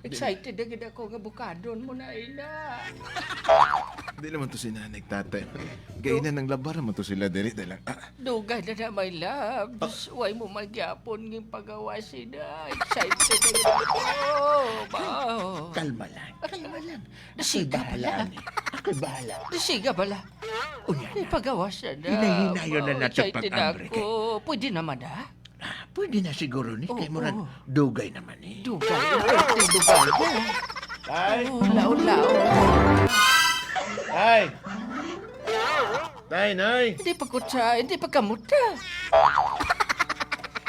Excited na gid ako nga bukadon mo na ina. Di naman to si nanay tatay. Gainan ng labar naman to sila diri lang. Dugay na na, my love. Why mo magyapon ng pagawa sila. Excited na gid ako. Bao. Kalma lang. Nasiga bala. Ako'y bahala. Nasiga bala. Unya May na. pagawa siya na. Hinay-hinayon na natin Excited pag-ambre ako. Pwede naman ah. Pwede na siguro ni. Kay Oo. murag dugay naman eh. Dugay. Pwede dugay na. Tay! Lao-lao. Tay! Tay, nay! Hindi pagkutsa, hindi pagkamuta.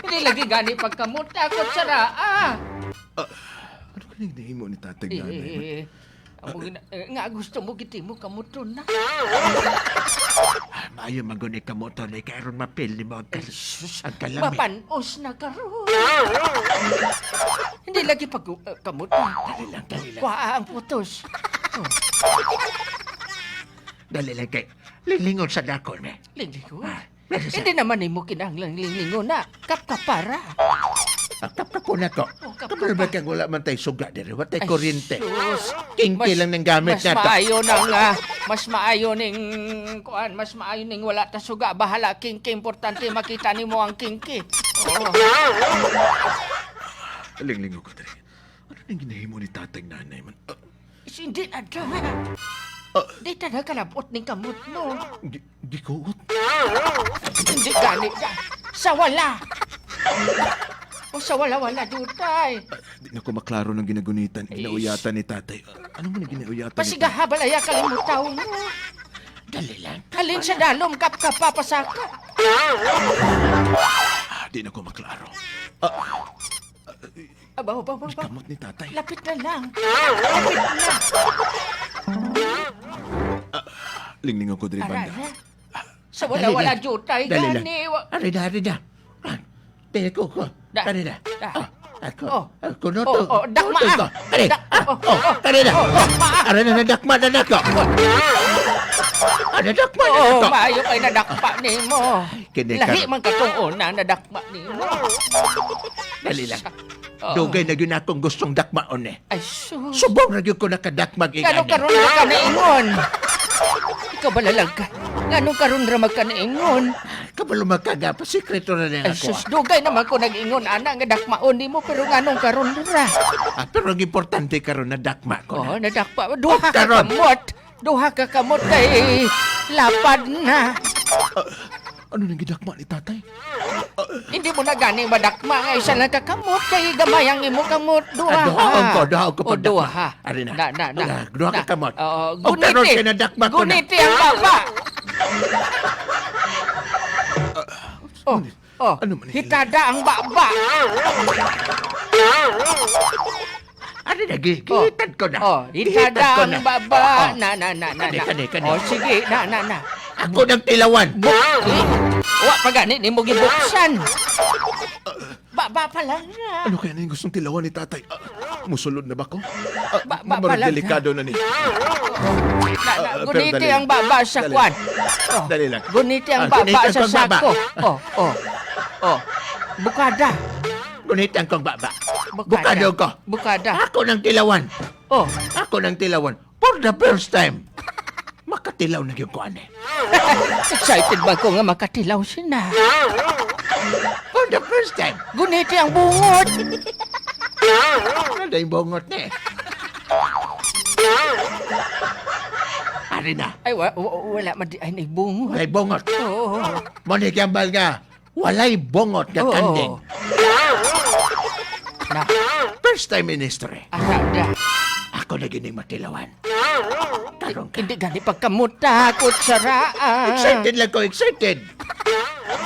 Hindi lagi gani pagkamuta, kutsara, ah. Ano ka nang nahimo ni tatay nanay? Nga gusto mo giti mo kamuto na. Maayo magunit ka motor ni karon mapil ni mo ang Sus, ang kalami. mapanos na karon. Hindi lagi pagkamuta. Dali lang. Kuha ang putos. Dali lang kay lilingon sa dakon eh. Linglingon. Pero sa Hindi naman mo kinahanglang linglingon na. Kapkapara. kapkapo na ko. Kapag ba kang wala man tayo suga diri, wala tayo kuryente. sus. Kingki lang ng gamit Mas nato. maayo nang mas maayo ning kuan, mas maayo ning wala ta suga, bahala kingki, importante makita nimo ang kingki. Oh. Alinglingo ko diri. Ano nang ginahimo ni tatay nanay man? Hindi na da. Di ta na kalabot ning kamot no. Di ko Hindi gani da. Sa wala. O sa wala-wala dutay. Di na ko maklaro ng ginagunitan, ginauyatan ni tatay. Ano mo na ginauyatan ni tatay? Pasigahabal aya kalimutaw mo. Dali lang. Halin sa dalom kap-kapa pasaka. Di na ko maklaro. Abaw. Kamot ni tatay. Lapit na lang. Lapit na. Linglingo ko diri banda. Arana. Sa wala-wala dutay Dali lang. gani. Ari na. Dali ko. Da. Ari na. Da. Ako. Ako no Oh, to. oh, dakma ah. Ari. Ari na. Ari na nadakma na nako. Ari nadakma na Oo, nako. maayo kay nadakpa ni mo. Kini Lahi ka. man katong una nadakpa ni mo. Dali lang. Oo. Dugay na yun akong gustong dakmaon eh. Ay, sus. Subong na yun ko nakadakmag Ngano karon ra ka naingon? Ikaw balalag ka. Ngano karon ra magka naingon? Kabalo magkaga pa, sikreto na Ay, niya ako. sus, dugay naman ko nag-ingon, ana, nga dakmaon ni mo, pero nganong karon ra? Pero ang importante karon na dakma ko Oo, na. nadakpa. Duha ka karon. kamot. Duha ka kamot kay lapad na. Ano nang gidakma ni tatay? Hindi mo na gani madakma nga isa lang ka kamot kay gamay ang imo kamot. Duha. Duha ko O, pag duha. Ari na. Na. Duha ka kamot. Oo, O, karon guniti. kay nadakma ko na. Guniti ang baba. Ano man ini? Hitada ang baba. Ari na, gihitad ko na. Gihitad Hitada ko ang na. baba. Oo. Na. Kani. Sige, na. Ako ng tilawan. Wa pa gani ni mo gibuksan. Baba pa lang na. Ano kaya na yung gustong tilawan ni tatay? Musulod na ba ko? Palag- Delikado na ni. Na, pero guniti dali. ang baba sa Dali. kwan. Dali lang. Guniti ang Guniti baba ang sa pagbaba. sako. Bukada. Gunit ang kong baba. Bukada. Bukado ko. Bukada. Ako ng tilawan. Oh. Ako ng tilawan. For the first time. Makatilaw na yung kuan eh. Excited ba ko nga makatilaw sina? For the first time. Guniti ang bungot. Ano yung bungot na eh. Ari na. Ay, wala man di ay nay bungot. Walay bungot. Oo. Mani kambal nga. Walay bungot nga Oo. kanding. Na, First time in history. arada. Ako na gining matilawan. Tarong ka. Hindi gani pagkamuta, kutsaraan. Excited lang ko, excited.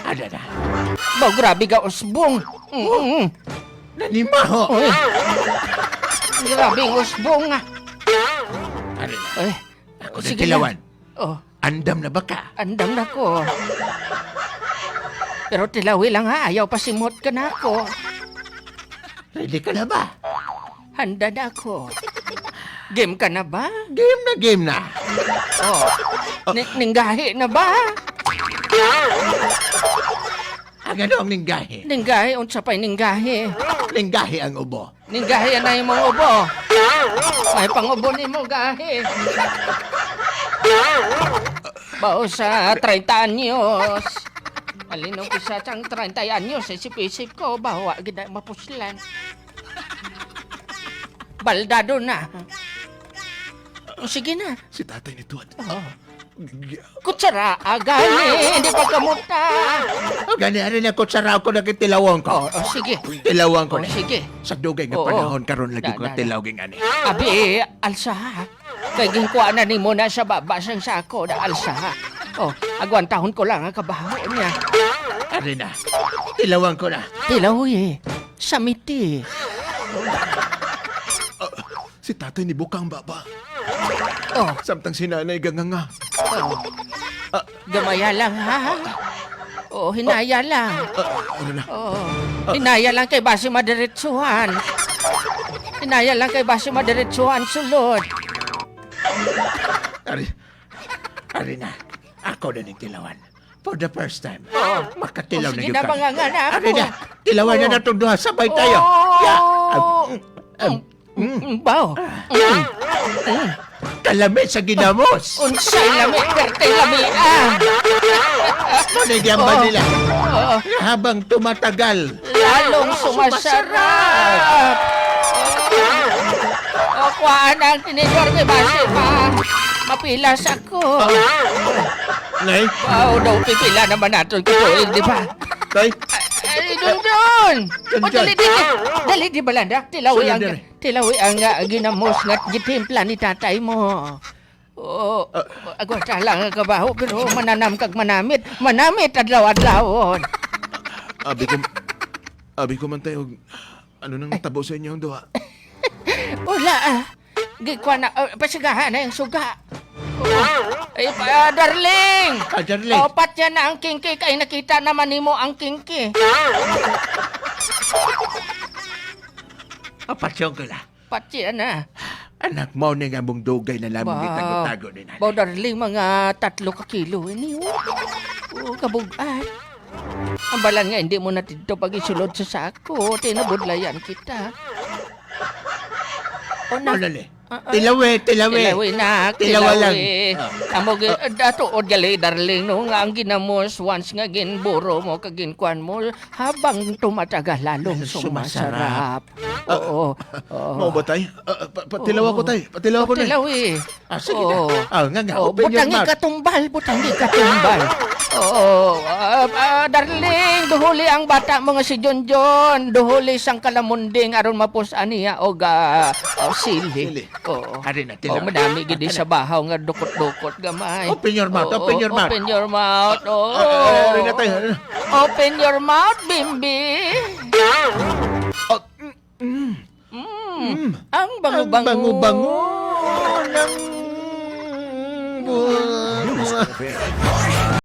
Ano na? Ba, grabe ka, usbong. Nanimaho. Oy. Grabe ang usbong nga. Ano na? Ay, Ako na sige tilawan. lang. Oh, Andam na ba ka? andam na ko. Pero tilawi lang ha, ayaw pasimot ka na ako. Ready ka na ba? Handa na ako. Game ka na ba? Game na. Oh. Ninggahi na ba? Ang ano ang ninggahi? Ninggahi, unsa pa'y ninggahi? Ninggahi ang ubo. Ninggahi na yung mga ubo. May pangubon ni mo gahi. Bao sa 30 anyos. Malinong isa sang 30 anyos, isip-isip ko, bawa gina mapuslan. Baldado na. Sige na. Si tatay ni Tuan. Kutsara, agani, hindi pa kamuta. Gani rin ako saraw ko na kitilawang ko. Sige. Tilawang ko Oh, na. sige. Sa dugay nga Oo. panahon karon lagi ko Da. tilawging ani. Abi, alsa ha. Kay ginkuha na ni mo na sa baba sang sako na alsa ha. Agwan tahon ko lang ang kabaho niya. Ari na. Tilawang ko na. Tilawi, samiti. Si tatay ni Bukang baba. Oh, Samtang si nanay ganganga. gamaya lang ha. Hinaya lang. Ano na? Hinaya lang kay base madiretsuhan. Hinaya lang kay base madiretsuhan sulod. Ari na. Ako na ning tilawan. For the first time. Oh. Makatilaw na Sige yung na mga anak Ari ko. na. Tilawan na natong duha. Sabay tayo. Ya. Bao. Kalami sa ginamos. Unsay lami, kerte lami Manigyaman nila. Habang tumatagal. Lalong sumasarap. Kuhaan ang tinidor kay base pa. Mapilas ako. Nay. Daw pipila naman natin kituig, di ba? Tay. Ay, dun. Dun. Dali, di balandak. Tilawi ang, Sila, ginamos nga gitimpla ni tatay mo. Agwa lang ang kabaho, pero mananam kag manamit. Manamit adlaw-adlawon. Abi ko man tayo. Ano nang tabo sa inyo ang duha? Wala. Gikwa na, pasigahan na yung suga. Ay, darling! Darling. Patya na ang kingki, kay nakita naman ni mo ang kingki. Apasyong ko la. Patya na. Anak mo ni nga mong dugay na lamang itago-tago ni nanay. Darling, mga 3 kilo. Ini, kabugat. Ang balan nga, hindi mo na dito pag isulod sa sako. Tinabudlayan kita. Nali. Tilawi. Tilawi na, Tilawa lang. Amog, datuod gali, darling, no, nga ang ginamos once nga ginburo mo, kaginkuan mo, habang tumatagal lalong sumasarap. Oo. Mao ba tay? Patilaw ako tay. Patilaw ako na. Tilawi. Sige na. Nga. Open your Butangi mouth. katumbal. Darling, duhuli ang bata mga si Jonjon, duhuli sang kalamunding aron mapusan niya o sili. Sili. Ari na, tilaw. Madami gidi sa bahaw nga dukot-dukot gamay. Open your mouth. Open your mouth. Open your mouth. Ari na tayo. Open your mouth, Bimbi. Ang bango-bango. Bango-bango ng Diyos ko, Fer.